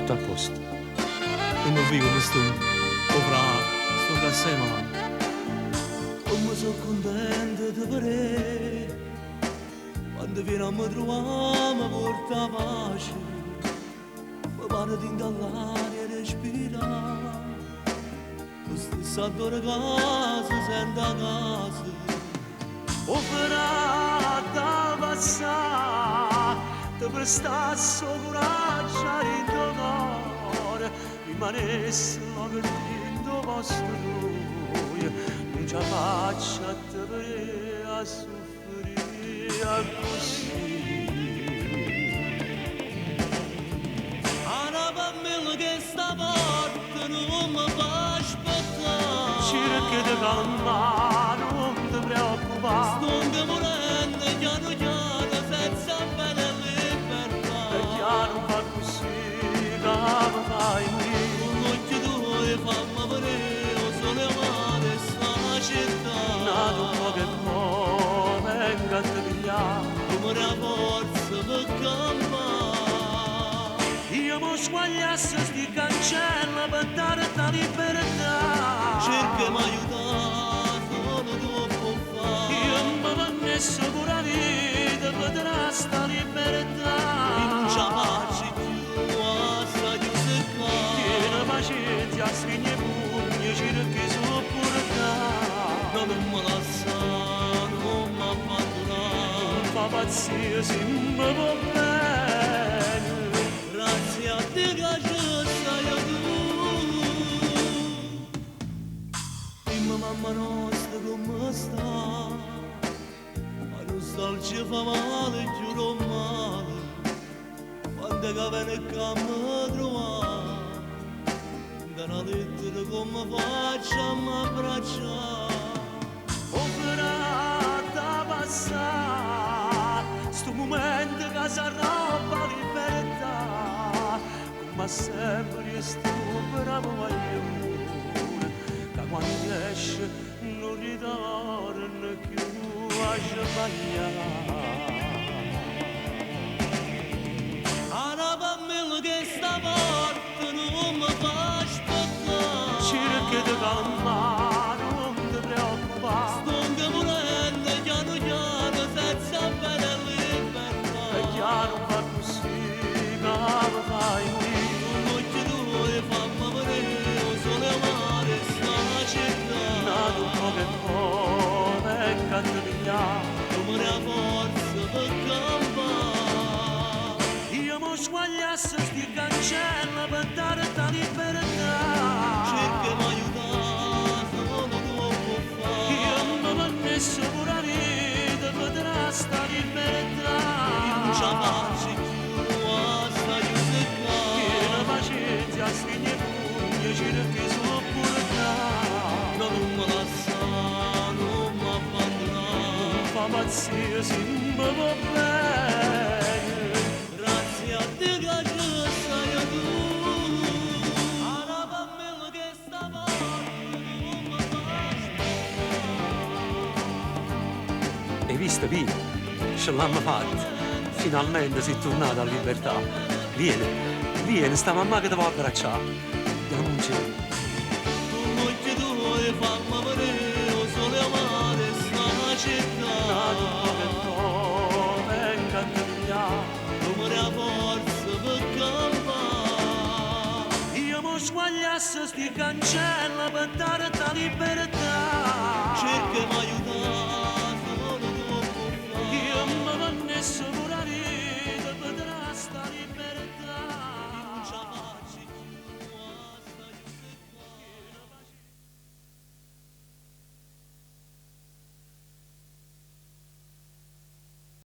tutto a posto. E non vivo come sto da sema. Come sono contento di vedere quando viene a mi trovare mi porta pace, mi pare di indallaria e respirare, lo stesso adoro casa, sento a casa, operata passare, ti prestasse coraggio in tuo cuore, rimanesse la verdinto vostro noi, non ci faccia a te vedere a soffrire così. Anna che stavolta non mi fa aspettare, cerca di calmare, non ti preoccupare, sto morendo piano piano senza bene libertà, e chiaro fa così che mi fai morire, con occhi tuoi fammi vedere o sole amare sta città, nato che poi venga a te pigliare, come la forza per campare. Io mi squagliasse sti cancelli per dare ta libertà, cerca mi aiutare, solo tu puoi fare, io mi vannesso pure la vita per dare sta libertà, e non ci faccio più assai di secca, tieni pazienza, stringi i pugni, cerchi sopportare, non mi lasciare, non mi abbandonare, non fa pazzia se mi va bene, grazie a te che ci stai tu. Dimmi mamma nostra come sta, la nostalgia fa male, giuro male, quando che viene che mi trova, da una lettera come faccio a mi abbracciare, operata passare, sto momento che si arrabba libertà, come sempre sto bravo maglione, che quando esce non ritorna più a sbagliare. Anna Pammella che stavolta non mi fa aspettare, cerca di calmare, non ti preoccupare, sto morendo piano piano senza bene libertà, e chiaro fa così che mi fai morire, con occhi tuoi fammi vedere o sole amare sta città, nato che poi venga a te pigliare, come la forza per campare. Io mi squagliasse sti cancelli per dare ta libertà, cerca mi aiutare, solo tu puoi fare, io mi vannesso pure la vita per dare sta libertà, e non ci faccio più assai di secca, tieni pazienza, stringi i pugni, cerchi sopportare, non mi lasciare, non mi abbandonare, non fa pazzia se mi va bene, grazie a te che ci stai tu. Anna Pammella che stavolta non mi fa aspettare. Hai visto, Pino? Ce l'hanno fatta. Finalmente sei tornata alla libertà. Vieni, sta mamma che ti va a abbracciare. Andiamo in cielo. Con occhi tuoi fammi vedere o sole amare sta città, nato che poi venga a te pigliare, come la forza per campare. Io mi squagliasse sti cancelli per dare ta libertà, cerca mi aiutare,